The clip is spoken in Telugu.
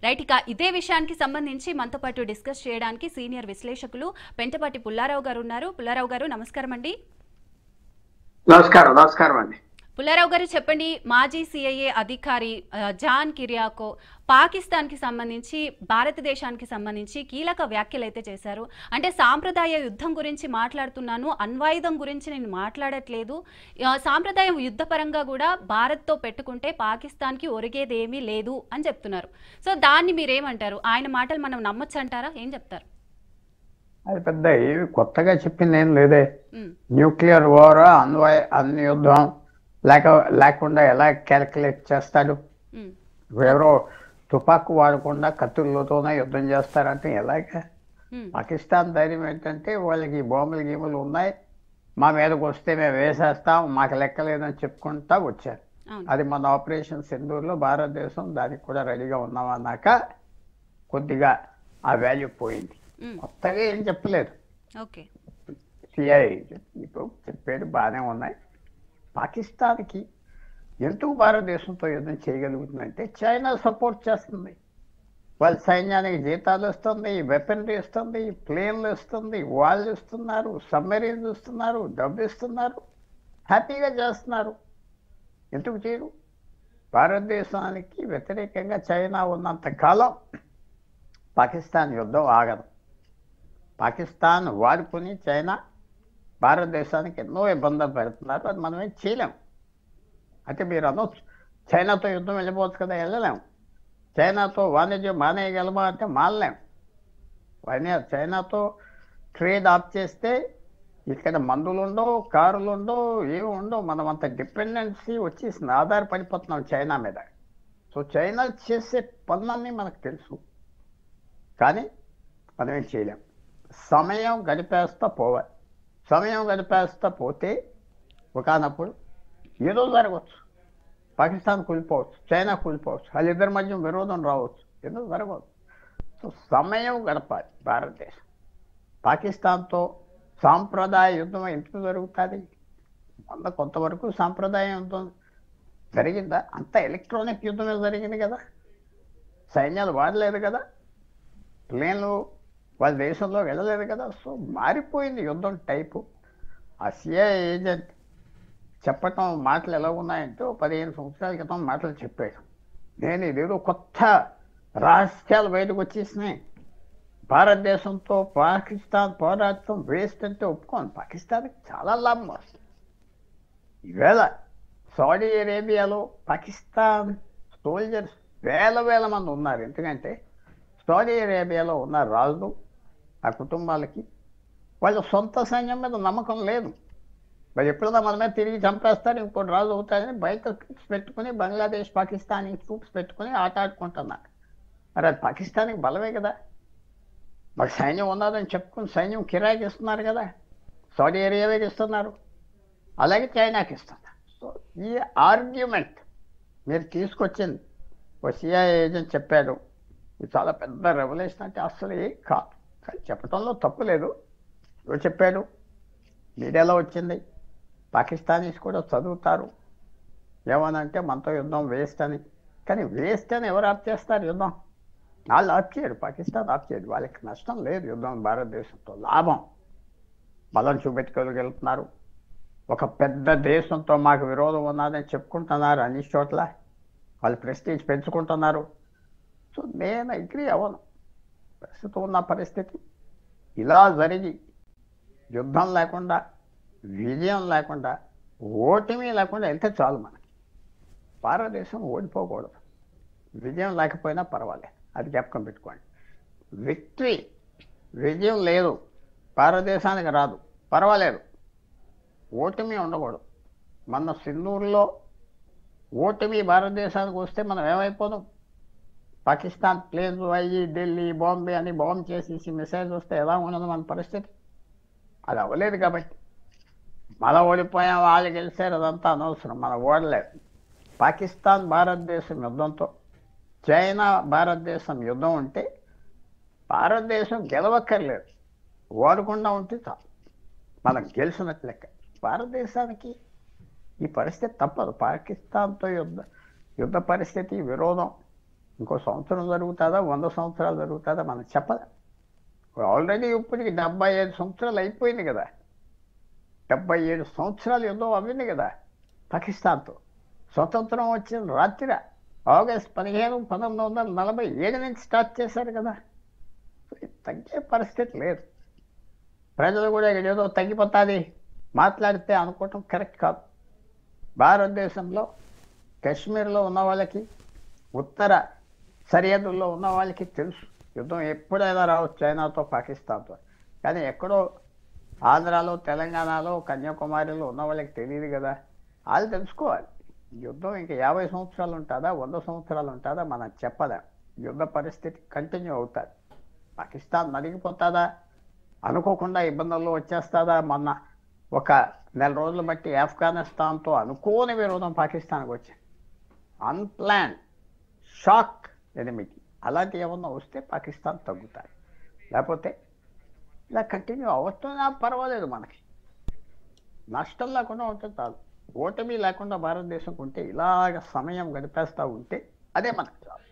రైట్, ఇక ఇదే విషయానికి సంబంధించి మనతో పాటు డిస్కస్ చేయడానికి సీనియర్ విశ్లేషకులు పెంటపాటి పుల్లారావు గారు ఉన్నారు. పుల్లారావు గారు నమస్కారం అండి. నమస్కారం. నమస్కారం అండి. పుల్లారావు గారు చెప్పండి, మాజీ సిఐఏ అధికారి జాన్ కిరియాకో పాకిస్తాన్కి సంబంధించి భారతదేశానికి సంబంధించి కీలక వ్యాఖ్యలు అయితే చేశారు. అంటే సాంప్రదాయ యుద్ధం గురించి మాట్లాడుతున్నాను, అణ్వాయుధం గురించి నేను మాట్లాడట్లేదు, సాంప్రదాయం యుద్ధపరంగా కూడా భారత్తో పెట్టుకుంటే పాకిస్తాన్కి ఒరిగేదేమీ లేదు అని చెప్తున్నారు. సో దాన్ని మీరేమంటారు? ఆయన మాటలు మనం నమ్మొచ్చు అంటారా? ఏం చెప్తారు? అది పెద్ద ఏమి కొత్తగా చెప్పింది ఏం లేదే. న్యూక్లియర్ వార్ అన్ని యుద్ధం లేకుండా ఎలా క్యాలిక్యులేట్ చేస్తాడు? ఎవరో తుపాకు వాడకుండా కత్తులతోనే యుద్ధం చేస్తారంటే ఎలాగా? పాకిస్తాన్ ధైర్యం ఏంటంటే వాళ్ళకి బాంబులు గీములు ఉన్నాయి, మా మీదకి వస్తే మేము వేసేస్తాం, మాకు లెక్కలేదని చెప్పుకుంటా వచ్చారు. అది మన ఆపరేషన్ సింధూర్లో భారతదేశం దానికి కూడా రెడీగా ఉన్నామన్నాక కొద్దిగా ఆ వాల్యూ పోయింది. కొత్తగా ఏం చెప్పలేదు. సిఐ ఇప్పుడు చెప్పేది బాగానే ఉన్నాయి. పాకిస్తాన్కి ఎందుకు భారతదేశంతో యుద్ధం చేయగలుగుతుందంటే చైనా సపోర్ట్ చేస్తుంది. వాళ్ళ సైన్యానికి జీతాలు ఇస్తుంది, వెపనరీ ఇస్తుంది, ప్లేన్లు ఇస్తుంది, వాళ్ళు ఇస్తున్నారు, సబ్మెరీన్స్ ఇస్తున్నారు, డబ్బు ఇస్తున్నారు, హ్యాపీగా చేస్తున్నారు. ఎందుకు చేయరు? భారతదేశానికి వ్యతిరేకంగా చైనా ఉన్నంత కాలం పాకిస్తాన్ యుద్ధం ఆగదు. పాకిస్తాన్ వాడుకుని చైనా భారతదేశానికి ఎన్నో ఇబ్బందులు పెడుతున్నారు. అది మనమేం చేయలేము. అయితే మీరు అనొచ్చు చైనాతో యుద్ధం వెళ్ళిపోవచ్చు కదా, వెళ్ళలేము. చైనాతో వాణిజ్యం మానేయగలమా అంటే మానలేము. చైనాతో ట్రేడ్ ఆఫ్ చేస్తే ఇక్కడ మందులు ఉండవు, కారులు ఉండవు, ఏమి ఉండవు. మనం అంత డిపెండెన్సీ వచ్చేసింది, ఆధారపడిపోతున్నాం చైనా మీద. సో చైనా చేసే పనులన్నీ మనకు తెలుసు, కానీ మనమేం చేయలేము. సమయం గడిపేస్తా పోవాలి. సమయం గడిపేస్తా పోతే ఒకనప్పుడు ఏదో జరగవచ్చు. పాకిస్తాన్ కూలిపోవచ్చు, చైనా కూలిపోవచ్చు, వాళ్ళిద్దరి మధ్య విరోధం రావచ్చు, ఏదో జరగవచ్చు. సో సమయం గడపాలి భారతదేశం. పాకిస్తాన్తో సాంప్రదాయ యుద్ధం ఎందుకు జరుగుతుంది? కొంతవరకు సాంప్రదాయ యుద్ధం జరిగిందా? అంత ఎలక్ట్రానిక్ యుద్ధమే జరిగింది కదా, సైన్యాలు వాడలేదు కదా, ప్లేన్లు వాళ్ళ దేశంలో వెళ్ళలేదు కదా. సో మారిపోయింది యుద్ధం టైపు. ఆ సిఐ ఏజెంట్ చెప్పటం మాటలు ఎలా ఉన్నాయంటే 15 సంవత్సరాల క్రితం మాటలు చెప్పాడు. నేను ఇదేదో కొత్త రహస్యాలు బయటకు వచ్చేసినాయి, భారతదేశంతో పాకిస్తాన్ పోరాటం వేస్ట్ అంటే ఒప్పుకోను. పాకిస్తాన్కి చాలా లాభం వస్తుంది. ఈవేళ సౌదీ అరేబియాలో పాకిస్తాన్ సోల్జర్స్ వేల మంది ఉన్నారు. ఎందుకంటే సౌదీ అరేబియాలో ఉన్న రాజులు, ఆ కుటుంబాలకి వాళ్ళ సొంత సైన్యం మీద నమ్మకం లేదు. వాళ్ళు ఎప్పుడైనా మన మీద తిరిగి చంపేస్తారు, ఇంకోటి రాజు అవుతారని బయట ట్రూప్స్ పెట్టుకుని బంగ్లాదేశ్ పాకిస్తానీ ట్రూప్స్ పెట్టుకుని ఆట ఆడుకుంటున్నారు. మరి అది పాకిస్తాన్కి బలమే కదా. మరి సైన్యం ఉన్నదని చెప్పుకుని సైన్యం కిరాయికి ఇస్తున్నారు కదా, సౌదీ అరేబియాకి ఇస్తున్నారు, అలాగే చైనాకి ఇస్తున్నారు. సో ఈ ఆర్గ్యుమెంట్ మీరు తీసుకొచ్చింది ఓ సిఐ ఏజెంట్ చెప్పాడు, ఇది చాలా పెద్ద రెవల్యూషన్ అంటే అసలు ఏ కాదు. కానీ చెప్పడంలో తప్పు లేదు. ఎవరు చెప్పాడు? మీడియాలో వచ్చింది. పాకిస్తానీస్ కూడా చదువుతారు ఏమనంటే మనతో యుద్ధం వేస్ట్ అని. కానీ వేస్ట్ అని ఎవరు ఆప్ చేస్తారు యుద్ధం? వాళ్ళు ఆప్ చేయరు, పాకిస్తాన్ ఆప్ చేయరు. వాళ్ళకి నష్టం లేదు యుద్ధం, భారతదేశంతో లాభం. బలం చూపెట్టుకోగలుగుతున్నారు. ఒక పెద్ద దేశంతో మాకు విరోధం ఉన్నదని చెప్పుకుంటున్నారు అన్ని చోట్ల, వాళ్ళు ప్రెస్టీజ్ పెంచుకుంటున్నారు. సో నేను అగ్రీ అవ్వను. ప్రస్తుతం ఉన్న పరిస్థితి ఇలా జరిగి యుద్ధం లేకుండా, విజయం లేకుండా, ఓటమి లేకుండా వెళ్తే చాలు. మనకి భారతదేశం ఓడిపోకూడదు. విజయం లేకపోయినా పర్వాలేదు, అది జ్ఞాపకం పెట్టుకోండి. విజయం లేదు, భారతదేశానికి రాదు, పర్వాలేదు. ఓటమి ఉండకూడదు. మన సింధూరులో ఓటమి భారతదేశానికి వస్తే మనం ఏమైపోదాం? పాకిస్తాన్ ప్లేన్స్ అయ్యి ఢిల్లీ, బాంబే అని బాంబు చేసేసి మిసైల్స్ వస్తే ఎలా ఉండదు మన పరిస్థితి? అది అవ్వలేదు కాబట్టి మనం ఓడిపోయాం, వాళ్ళు గెలిచారు, అదంతా అనవసరం. మనం ఓడలేదు. పాకిస్తాన్ భారతదేశం యుద్ధంతో చైనా భారతదేశం యుద్ధం ఉంటే భారతదేశం గెలవక్కర్లేదు, ఓడకుండా ఉంటే చాలు, మనం గెలిచినట్టు లెక్క. భారతదేశానికి ఈ పరిస్థితి తప్పదు. పాకిస్తాన్తో యుద్ధ పరిస్థితి, విరోధం ఇంకో సంవత్సరం జరుగుతుందా 100 సంవత్సరాలు జరుగుతుందా మనం చెప్పలేం. ఆల్రెడీ ఇప్పటికి 75 సంవత్సరాలు అయిపోయింది కదా. 77 సంవత్సరాలు యుద్ధం అవ్వింది కదా పాకిస్తాన్తో. స్వతంత్రం వచ్చిన రాత్రి ఆగస్ట్ 15, 1947 నుంచి స్టార్ట్ చేశారు కదా. తగ్గే పరిస్థితి లేదు. ప్రజలు కూడా ఇక్కడ ఏదో తగ్గిపోతుంది మాట్లాడితే అనుకోవటం కరెక్ట్ కాదు. భారతదేశంలో కాశ్మీర్లో ఉన్న వాళ్ళకి, ఉత్తర సరిహద్దుల్లో ఉన్న వాళ్ళకి తెలుసు యుద్ధం ఎప్పుడైనా రావచ్చు చైనాతో, పాకిస్తాన్తో. కానీ ఎక్కడో ఆంధ్రాలో, తెలంగాణలో, కన్యాకుమారిలో ఉన్న వాళ్ళకి తెలియదు కదా. వాళ్ళు తెలుసుకోవాలి. యుద్ధం ఇంకా 50 సంవత్సరాలు ఉంటుందా, 100 సంవత్సరాలు ఉంటుందా మనం చెప్పలేం. యుద్ధ పరిస్థితి కంటిన్యూ అవుతుంది. పాకిస్తాన్ నలిగిపోతుందా, అనుకోకుండా ఇబ్బందుల్లో వచ్చేస్తుందా. మొన్న ఒక నెల రోజులు బట్టి ఆఫ్ఘనిస్తాన్తో అనుకోని విరోధం పాకిస్తాన్కి వచ్చింది. అన్ప్లాన్ షాక్ ఎనిమిది. అలాంటి ఏమన్నా వస్తే పాకిస్తాన్ తగ్గుతాయి. లేకపోతే ఇలా కంటిన్యూ అవుతున్నా పర్వాలేదు. మనకి నష్టం లేకుండా ఉంటే చాలు. ఓటమి లేకుండా భారతదేశం ఉంటే ఇలాగ సమయం గడిపేస్తూ ఉంటే అదే మనకు చాలు.